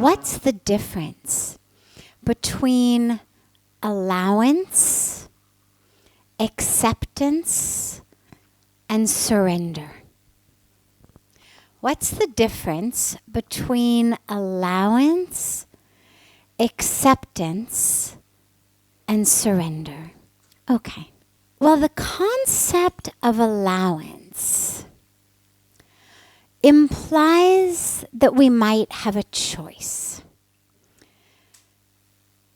What's the difference between allowance, acceptance, and surrender? What's the difference between allowance, acceptance, and surrender? Okay. Well, the concept of allowance implies that we might have a choice.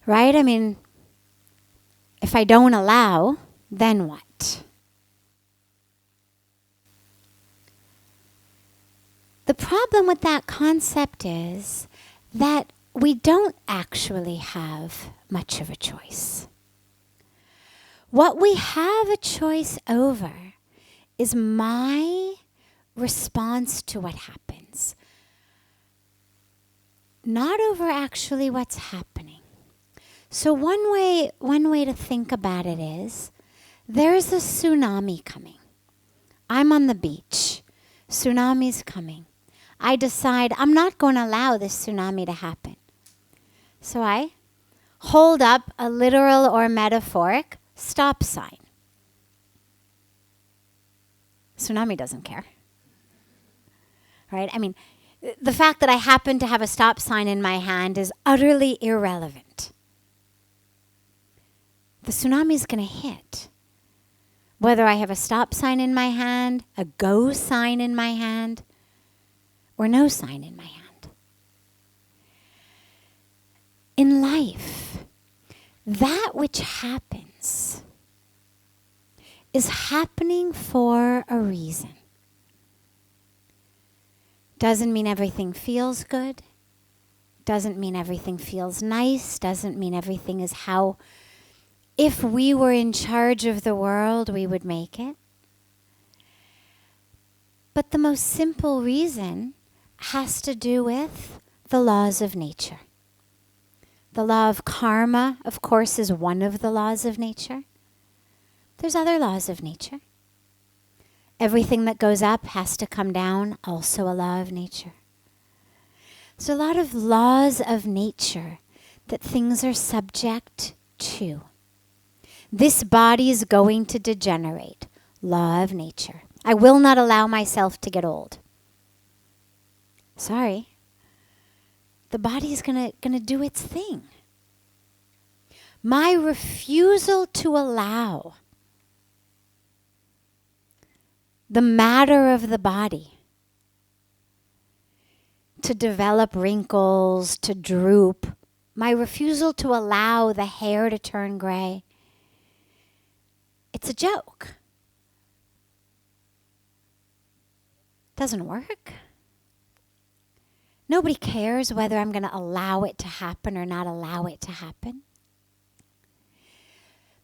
Right? I mean, if I don't allow, then what? The problem with that concept is that we don't actually have much of a choice. What we have a choice over is my response to what happens, not over actually what's happening. So one way to think about it is, there's a tsunami coming. I'm on the beach. Tsunami's coming. I decide I'm not going to allow this tsunami to happen. So I hold up a literal or metaphoric stop sign. Tsunami doesn't care. Right? I mean, the fact that I happen to have a stop sign in my hand is utterly irrelevant. The tsunami's going to hit. Whether I have a stop sign in my hand, a go sign in my hand, or no sign in my hand. In life, that which happens is happening for a reason. Doesn't mean everything feels good. Doesn't mean everything feels nice. Doesn't mean everything is how, if we were in charge of the world, we would make it. But the most simple reason has to do with the laws of nature. The law of karma, of course, is one of the laws of nature. There's other laws of nature. Everything that goes up has to come down, also a law of nature. There's a lot of laws of nature that things are subject to. This body is going to degenerate. Law of nature. I will not allow myself to get old. Sorry. The body is gonna do its thing. My refusal to allow the matter of the body to develop wrinkles, to droop, my refusal to allow the hair to turn gray, it's a joke. Doesn't work. Nobody cares whether I'm going to allow it to happen or not allow it to happen.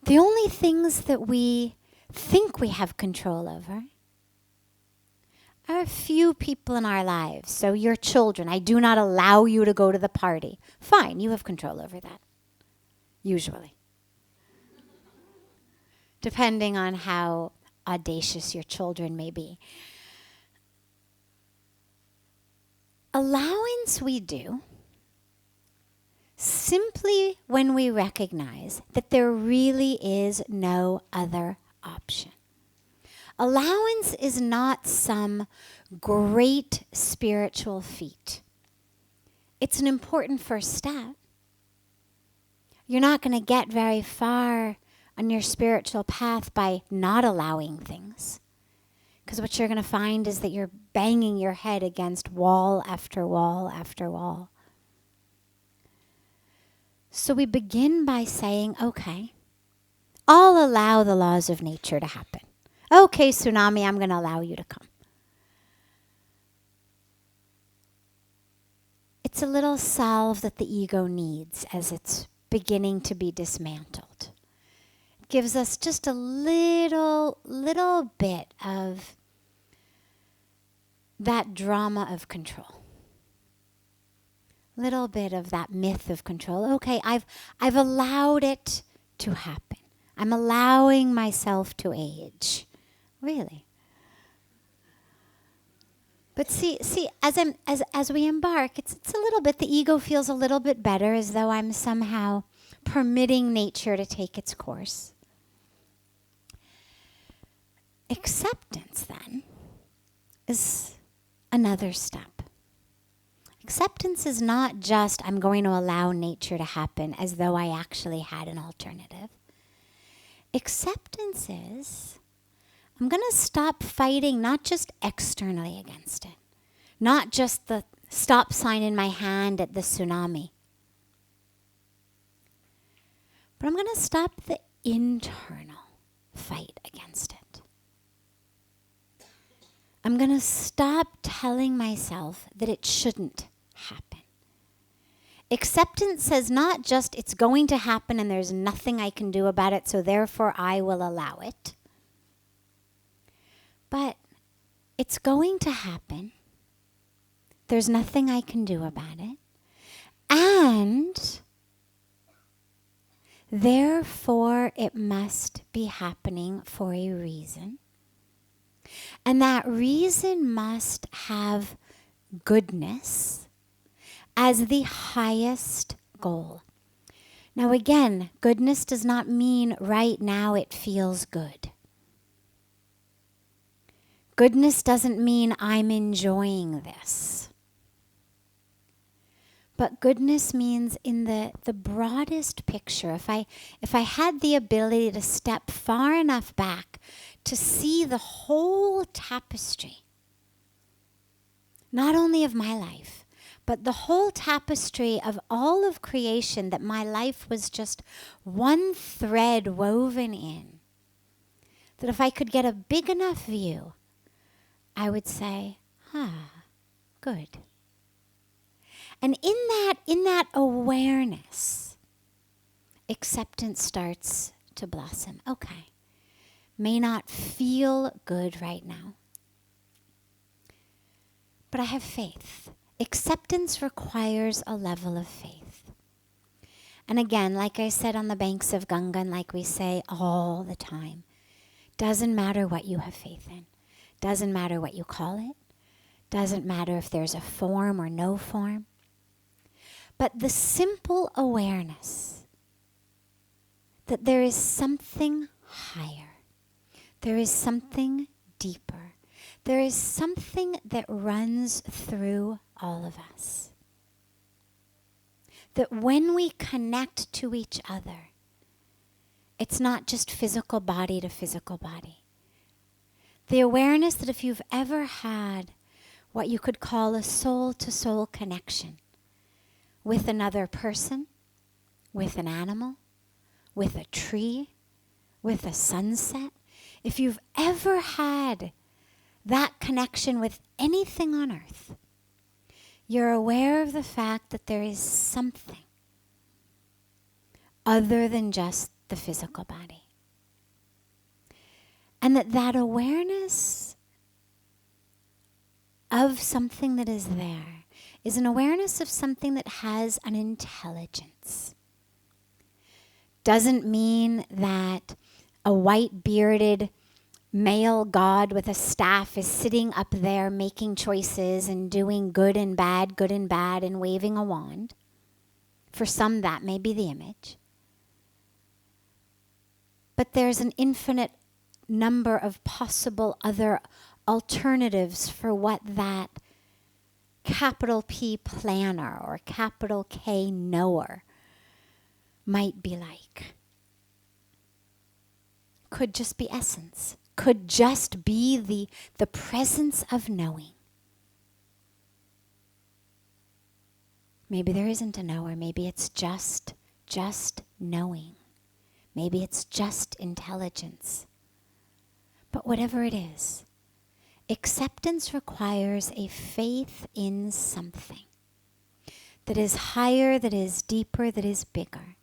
The only things that we think we have control over are a few people in our lives. So your children, I do not allow you to go to the party. Fine, you have control over that. Usually. Depending on how audacious your children may be. Allowance we do simply when we recognize that there really is no other option. Allowance is not some great spiritual feat. It's an important first step. You're not going to get very far on your spiritual path by not allowing things. Because what you're going to find is that you're banging your head against wall after wall after wall. So we begin by saying, okay, I'll allow the laws of nature to happen. Okay, tsunami, I'm going to allow you to come. It's a little salve that the ego needs as it's beginning to be dismantled. It gives us just a little bit of that drama of control. Little bit of that myth of control. Okay, I've allowed it to happen. I'm allowing myself to age. Really. But see, as we embark, it's a little bit, the ego feels a little bit better, as though I'm somehow permitting nature to take its course. Acceptance, then, is another step. Acceptance is not just, I'm going to allow nature to happen as though I actually had an alternative. Acceptance is, I'm going to stop fighting not just externally against it, not just the stop sign in my hand at the tsunami, but I'm going to stop the internal fight against it. I'm going to stop telling myself that it shouldn't happen. Acceptance says not just it's going to happen and there's nothing I can do about it, so therefore I will allow it. But it's going to happen. There's nothing I can do about it. And therefore it must be happening for a reason. And that reason must have goodness as the highest goal. Now again, goodness does not mean right now it feels good. Goodness doesn't mean I'm enjoying this. But goodness means in the broadest picture, if I had the ability to step far enough back to see the whole tapestry, not only of my life, but the whole tapestry of all of creation, that my life was just one thread woven in, that if I could get a big enough view, I would say, good. And in that awareness, acceptance starts to blossom. Okay. May not feel good right now, but I have faith. Acceptance requires a level of faith. And again, like I said on the banks of Ganga, and like we say all the time, doesn't matter what you have faith in. Doesn't matter what you call it. Doesn't matter if there's a form or no form. But the simple awareness that there is something higher. There is something deeper. There is something that runs through all of us. That when we connect to each other, it's not just physical body to physical body. The awareness that if you've ever had what you could call a soul-to-soul connection with another person, with an animal, with a tree, with a sunset, if you've ever had that connection with anything on earth, you're aware of the fact that there is something other than just the physical body. And that awareness of something that is there is an awareness of something that has an intelligence. Doesn't mean that a white-bearded male god with a staff is sitting up there making choices and doing good and bad and waving a wand. For some, that may be the image. But there's an infinite number of possible other alternatives for what that capital P planner or capital K knower might be like. Could just be essence. Could just be the presence of knowing. Maybe there isn't a knower. Maybe it's just knowing. Maybe it's just intelligence. But whatever it is, acceptance requires a faith in something that is higher, that is deeper, that is bigger.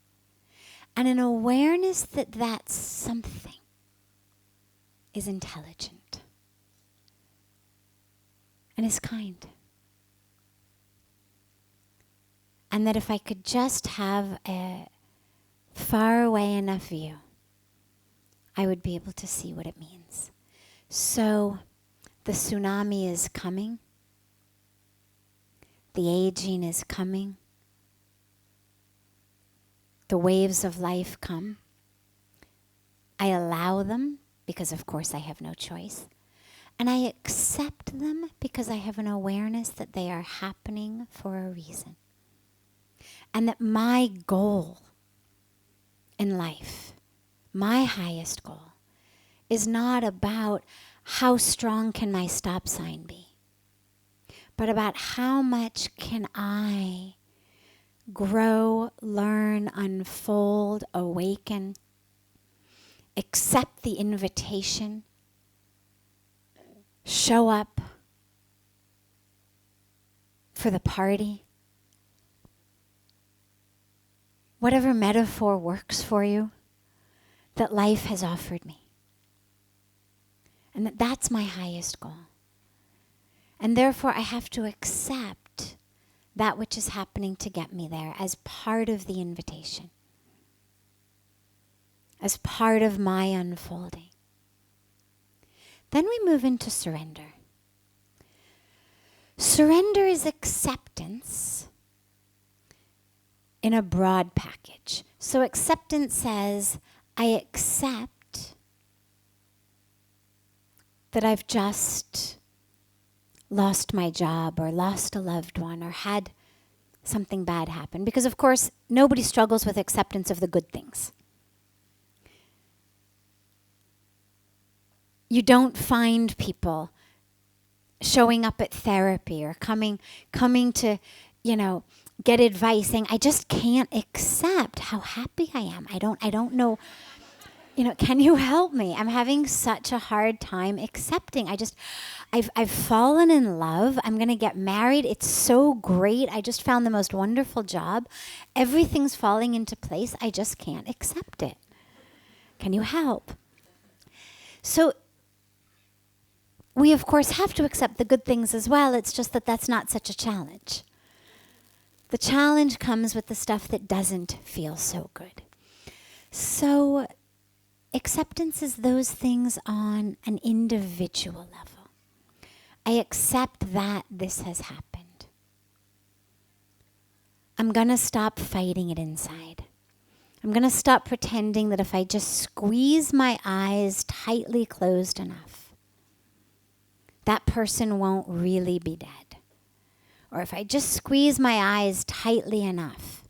And an awareness that that something is intelligent and is kind. And that if I could just have a far away enough view, I would be able to see what it means. So the tsunami is coming. the aging is coming. The waves of life come. I allow them because, of course, I have no choice. And I accept them because I have an awareness that they are happening for a reason. And that my goal in life, my highest goal, is not about how strong can my stop sign be, but about how much can I grow, learn, unfold, awaken, accept the invitation, show up for the party. Whatever metaphor works for you that life has offered me. And that's my highest goal. And therefore I have to accept that which is happening to get me there as part of the invitation, as part of my unfolding. Then we move into surrender. Surrender is acceptance in a broad package. So acceptance says, I accept that I've just lost my job or lost a loved one or had something bad happen. Because of course, nobody struggles with acceptance of the good things. You don't find people showing up at therapy or coming to, get advice saying, I just can't accept how happy I am. I don't know, can you help me? I'm having such a hard time accepting. I've fallen in love. I'm going to get married. It's so great. I just found the most wonderful job. Everything's falling into place. I just can't accept it. Can you help? So we, of course, have to accept the good things as well. It's just that that's not such a challenge. The challenge comes with the stuff that doesn't feel so good. So acceptance is those things on an individual level. I accept that this has happened. I'm going to stop fighting it inside. I'm going to stop pretending that if I just squeeze my eyes tightly closed enough, that person won't really be dead. Or if I just squeeze my eyes tightly enough,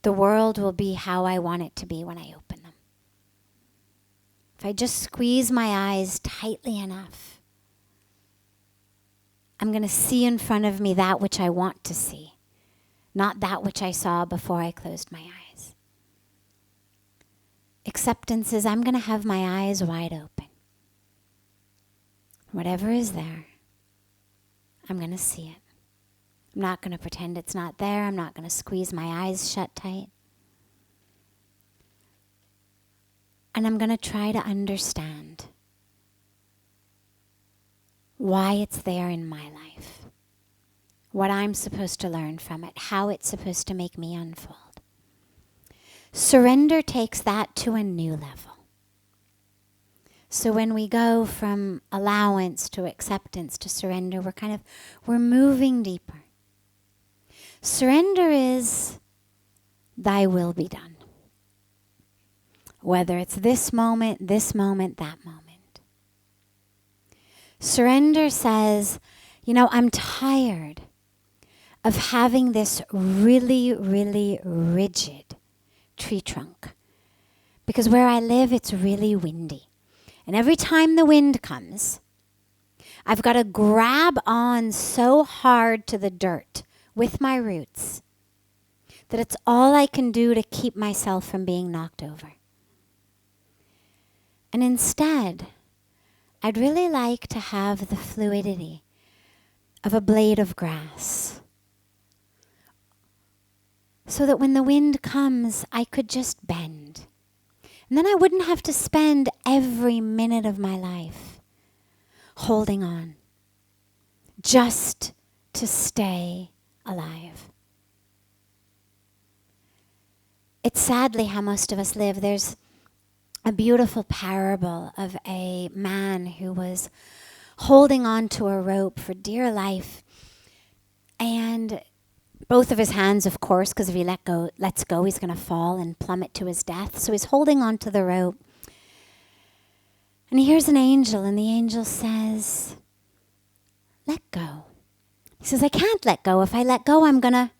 the world will be how I want it to be when I open them. If I just squeeze my eyes tightly enough, I'm going to see in front of me that which I want to see, not that which I saw before I closed my eyes. Acceptance is I'm going to have my eyes wide open. Whatever is there, I'm going to see it. I'm not going to pretend it's not there. I'm not going to squeeze my eyes shut tight. And I'm going to try to understand why it's there in my life, what I'm supposed to learn from it, how it's supposed to make me unfold. Surrender takes that to a new level. So when we go from allowance to acceptance to surrender, we're moving deeper. Surrender is, thy will be done. Whether it's this moment, that moment. Surrender says, I'm tired of having this really, really rigid tree trunk. Because where I live, it's really windy. And every time the wind comes, I've got to grab on so hard to the dirt with my roots that it's all I can do to keep myself from being knocked over. And instead, I'd really like to have the fluidity of a blade of grass, so that when the wind comes, I could just bend. And then I wouldn't have to spend every minute of my life holding on just to stay alive. It's sadly how most of us live. There's a beautiful parable of a man who was holding on to a rope for dear life, And both of his hands, of course, because if he lets go, he's going to fall and plummet to his death. So he's holding on to the rope. And he hears an angel, and the angel says, let go. He says, I can't let go. If I let go, I'm gonna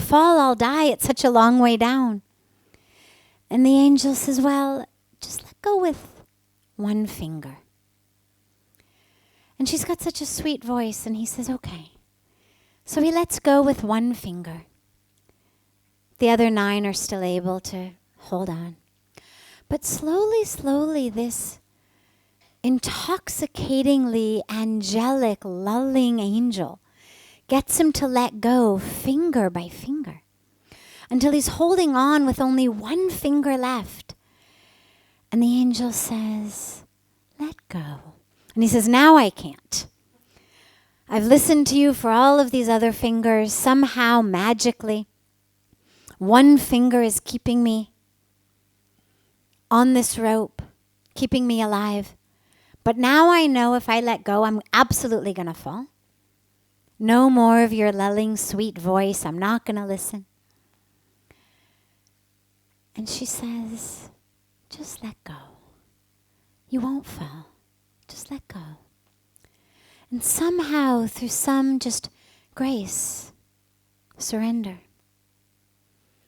fall, I'll die. It's such a long way down. And the angel says, well, just let go with one finger. And she's got such a sweet voice, and he says, okay. So he lets go with one finger. The other 9 are still able to hold on. But slowly, slowly, this intoxicatingly angelic, lulling angel gets him to let go finger by finger until he's holding on with only one finger left. And the angel says, let go. And he says, now I can't. I've listened to you for all of these other fingers. Somehow, magically, one finger is keeping me on this rope, keeping me alive. But now I know if I let go, I'm absolutely going to fall. No more of your lulling, sweet voice. I'm not going to listen. And she says, just let go. You won't fall. Just let go. And somehow, through some just grace, surrender,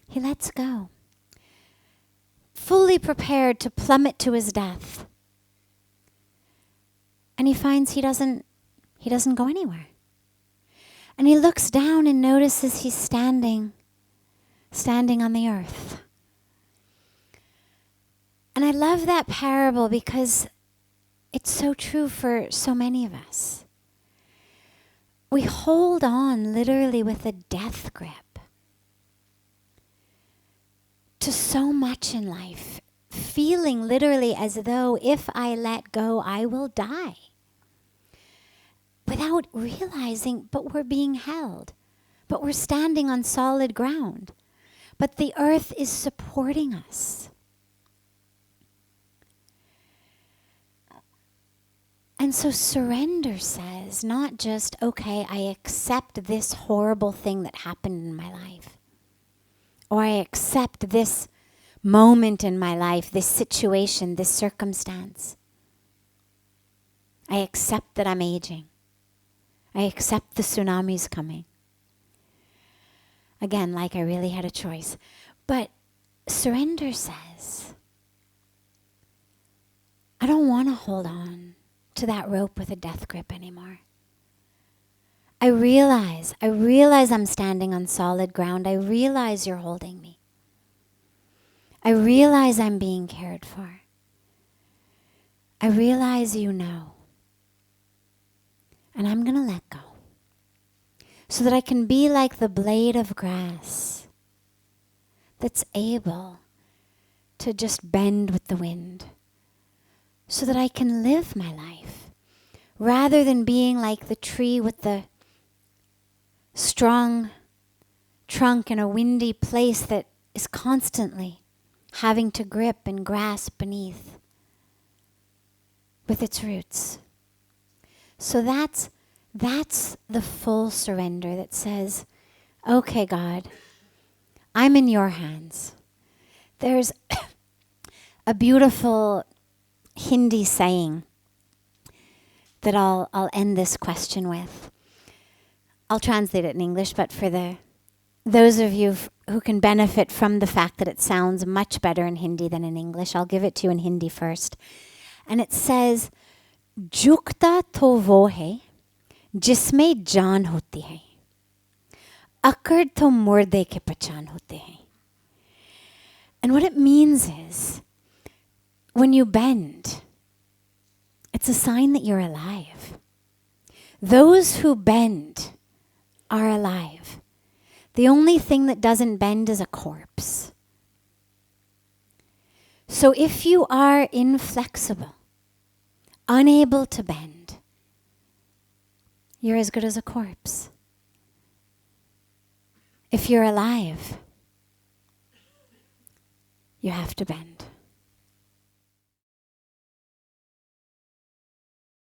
he lets go, fully prepared to plummet to his death. And he finds he doesn't go anywhere. And he looks down and notices he's standing on the earth. And I love that parable because it's so true for so many of us. We hold on literally with a death grip to so much in life, feeling literally as though if I let go, I will die. Without realizing, but we're being held. But we're standing on solid ground. But the earth is supporting us. And so surrender says, not just, okay, I accept this horrible thing that happened in my life. Or I accept this moment in my life, this situation, this circumstance. I accept that I'm aging. I accept the tsunami's coming. Again, like I really had a choice. But surrender says, I don't want to hold on to that rope with a death grip anymore. I realize I'm standing on solid ground. I realize you're holding me. I realize I'm being cared for. I realize you know. And I'm going to let go so that I can be like the blade of grass that's able to just bend with the wind so that I can live my life rather than being like the tree with the strong trunk in a windy place that is constantly having to grip and grasp beneath with its roots. So that's the full surrender that says, okay, God, I'm in your hands. There's a beautiful Hindi saying that I'll end this question with. I'll translate it in English, but for those of you who can benefit from the fact that it sounds much better in Hindi than in English, I'll give it to you in Hindi first. And it says, झुकता तो वो है जिसमें जान होती है, अकड़ तो मुर्दे के पहचान होते हैं. And what it means is, when you bend, it's a sign that you're alive. Those who bend are alive. The only thing that doesn't bend is a corpse. So if you are inflexible, unable to bend, you're as good as a corpse. If you're alive, you have to bend.